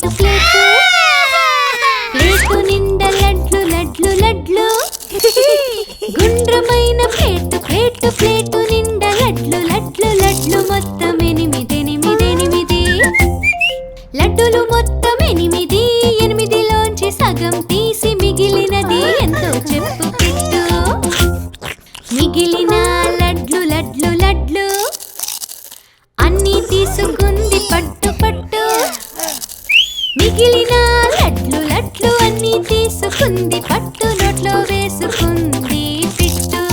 Plate plate plate నిండా లడ్లు లడ్లు లడ్లు గుండ్రమైన ప్లేటు ప్లేటు ప్లేటు నిండా లడ్లు లడ్లు లడ్లు మొత్తం ఎనిమిది లడ్డులు మొత్తం ఎనిమిదిలోంచి సగం తీసి మిగిలినది ఎంతో చెప్పు పెట్టు మిగిలిన లడ్లు లడ్లు లడ్లు అన్నీ తీసుకుంది పట్టు పట్టు మిగిలిన లడ్లు లడ్లు అన్నీ తీసుకుంది పట్టు నోట్లో వేసుకుంది పిట్టు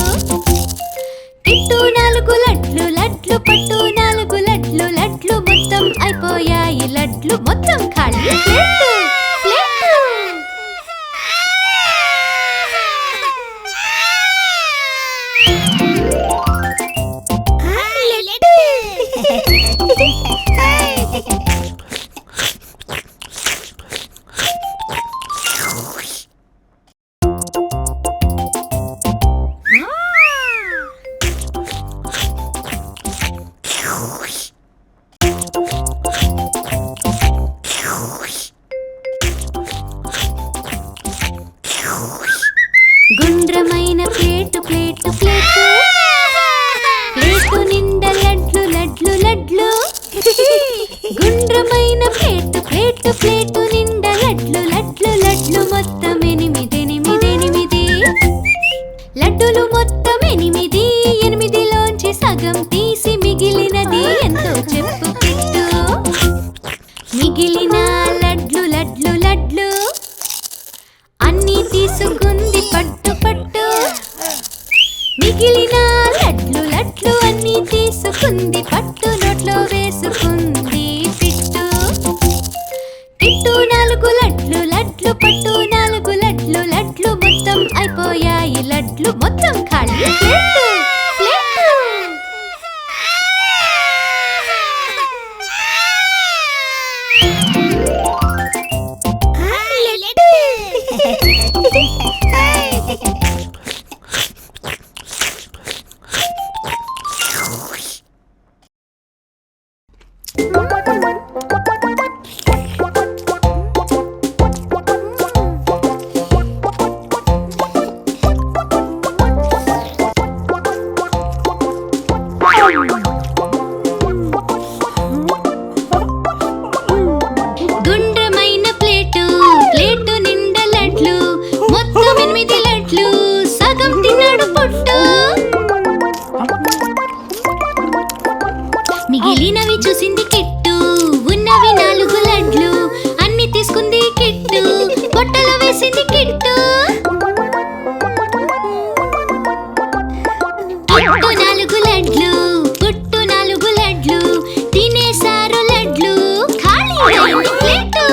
పిట్టు 4 లడ్లు లడ్లు పట్టు 4 లడ్లు లడ్లు మొత్తం అయిపోయాయి లడ్లు మొత్తం ఖాళీ ప్లేటు ప్లేటు గుండ్రమైన ప్లేటు ప్లేటు ప్లేటు ప్లేటు నిండా లడ్లు లడ్లు లడ్లు గుండ్రమైన ప్లేటు ప్లేటు ప్లేటు నిండా లడ్లు లడ్లు లడ్లు మొత్తం ఎనిమిది లడ్డులు మొత్తం ఎనిమిదిలోంచి సగం తీసి మిగిలినది ఎంతో చెప్పు పెట్టు మిగిలిన లడ్లు లడ్లు లడ్లు అన్నీ తీసుకుంది పట్టు పట్టు మిగిలిన లడ్లు లడ్లు అన్నీ తీసుకుంది పట్టు నోట్లో వేసుకుంది పిట్టు పిట్టు 4 లడ్లు లడ్లు పట్టు 4 లడ్లు లడ్లు మొత్తం అయిపోయాయి లడ్లు మొత్తం ఖాళీ ప్లేటు ప్లేటు గుండ్రమైన ప్లేటు ప్లేటు నిండా లడ్లు మొత్తం 8 లడ్లు సగం తిన్నాడు పుట్టు మిగిలినవి చూసింది కిట్టు ఉన్నవి 4 లడ్లు అన్ని తీసుకుంది కిట్టు పొట్టలో వేసింది కిట్టు కిట్టు 4 లడ్లు పుట్టు 4 లడ్లు తినేసారు లడ్లు ఖాళీ అయింది ప్లేటు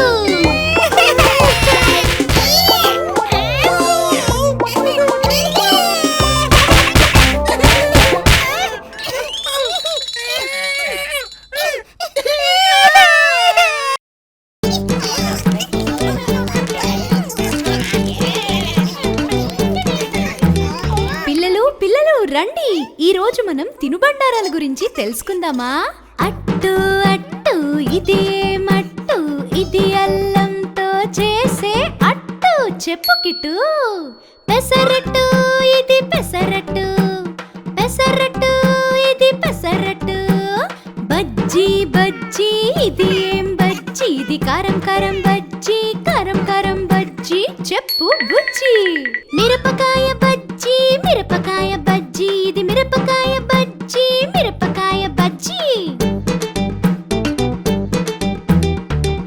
పిల్లలు రండి ఈ రోజు మనం తినుబండారాల గురించి తెలుసుకుందామా అట్టు అట్టు ఇది ఏమట్టు ఇది అల్లంతో చేసే అట్టు చెప్పు కిట్టు పెసరట్టు ఇది పెసరట్టు పెసరట్టు ఇది పెసరట్టు బజ్జీ బజ్జీ ఇది ఏం బజ్జీ ఇది కారం కారం బజ్జీ కారం కారం బజ్జీ చెప్పు బుజ్జి మిరపకాయ బజ్జీ మిరపకాయ బజ్జీ ఇది మిరపకాయ బజ్జీ మిరపకాయ బజ్జీ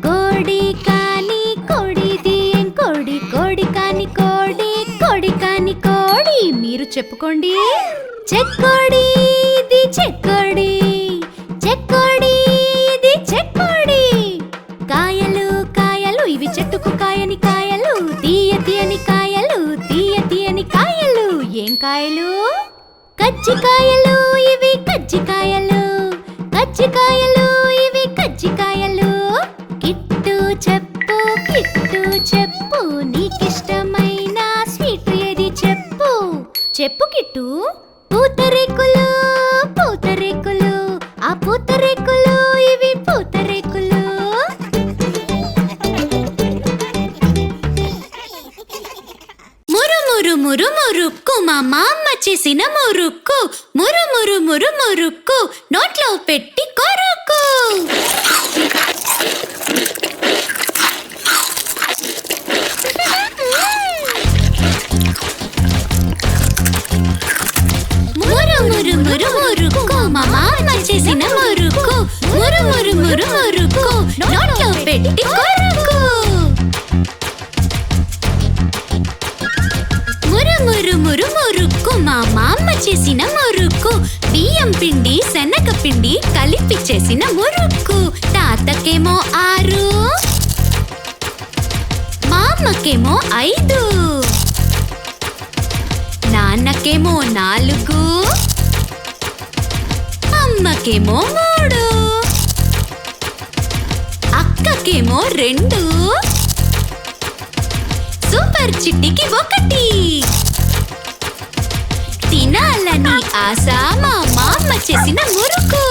కోడి కాని కోడిది ఏం కోడి కోడి కాని కోడి కోడి కాని కోడి మీరు చెప్పుకోండి చెక్కోడి ఇది చెక్కోడి చెక్కోడి ఇది చెక్కోడి కాయలు కాయలు ఇవి చెట్టుకు కాయని కాయలు తీయ తీయని కాయలు తీయ తీయని కాయలు ఏం కాయలు కజ్జికాయలు ఇవి కజ్జికాయలు కజ్జికాయలు ఇవి కజ్జికాయలు కిట్టు చెప్పు నీకిష్టమైన స్వీట్ ఏది చెప్పు చెప్పు కిట్టు పూతరేకులు పూతరేకులు ఆ పూతరేకులు ఇవి పూతరేకులు మురు మురుకు నోట్లో పెట్టి కొరుకు. మురు మురు మురు మురుకు మా మామ చేసిన మురుకు. మురు మురు మురు మురుకు నోట్లో పెట్టి కొరుకు. మురు మురు మురు మురుకు మా మామ చేసిన మురుకు. బియ్యం పిండి శనగ పిండి కలిపి చేసిన మురుకు. తాతకేమో 6, మామకేమో 5, నాన్నకేమో 4, అమ్మకేమో 3, అక్కకేమో 2, సూపర్ చిట్టికి 1. తినాలని ఆశ మా మామ చేసిన మురుకు.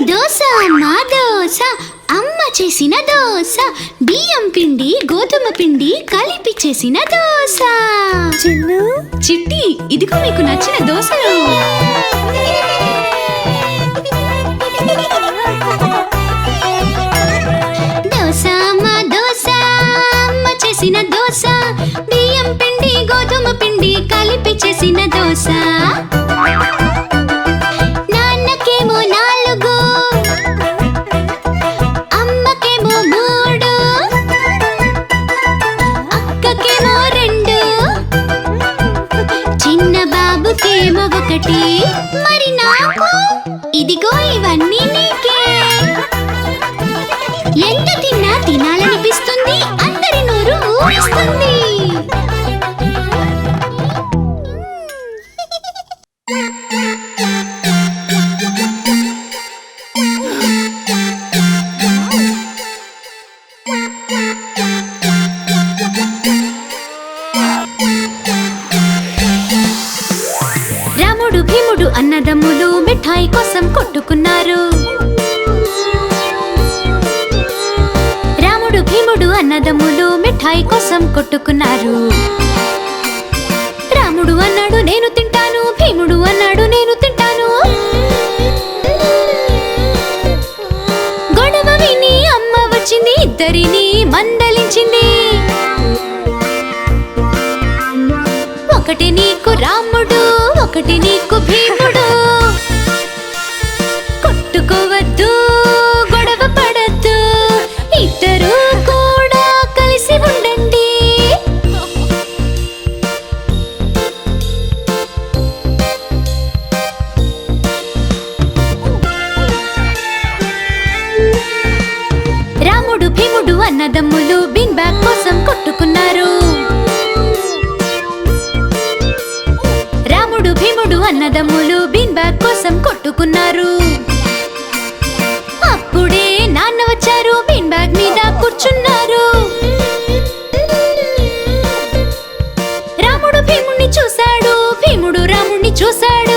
దోశ మా దోశ అమ్మ చేసిన దోశ. బియ్యం పిండి గోధుమ పిండి కలిపి చేసిన దోశ. చిట్టి ఇదిగో మీకు నచ్చిన దోశలు. దోశ మా దోశ అమ్మ చేసిన దోశ. బియ్యం పిండి గోధుమ పిండి కలిపి చేసిన దోశ. నాన్నకేమో 4, అమ్మకేమో 3, అక్కకేమో 2, చిన్న బాబుకేమో 1. మరి నాకు ఇదిగో ఇవన్నీ నీకే. ఎంత తిన్నా తినాలనిపిస్తుంది. అందరి నోరు ఊరిస్తుంది. రాముడు భీముడు అన్నదమ్ములు మిఠాయి కోసం కొట్టుకున్నారు. రాముడు భీముడు అన్నదమ్ములు మిఠాయి కోసం కొట్టుకున్నారు. రాముడు అన్నాడు నేను తింటాను. భీముడు అన్నాడు నేను తింటాను. గొడవ విని అమ్మ వచ్చింది. ఇద్దరిని మందలించింది. ఒకటి నీకు రాముడు, ఒకటి నీకు భీముడు. కొట్టుకోవద్దు, గొడవ పడద్దు, ఇద్దరు కూడా కలిసి ఉండండి. రాముడు భీముడు అన్నదమ్ములు బిన్ బ్యాగ్ కోసం కొట్టుకున్నారు. రాముడు భీముడు అన్నదమ్ములు బిన్ బ్యాగ్ కోసం కొట్టుకున్నారు. అప్పుడే నాన్న వచ్చారు. బిన్ బ్యాగ్ మీద కూర్చున్నారు. రాముడు భీముణ్ణి చూశాడు. భీముడు రాముణ్ణి చూశాడు.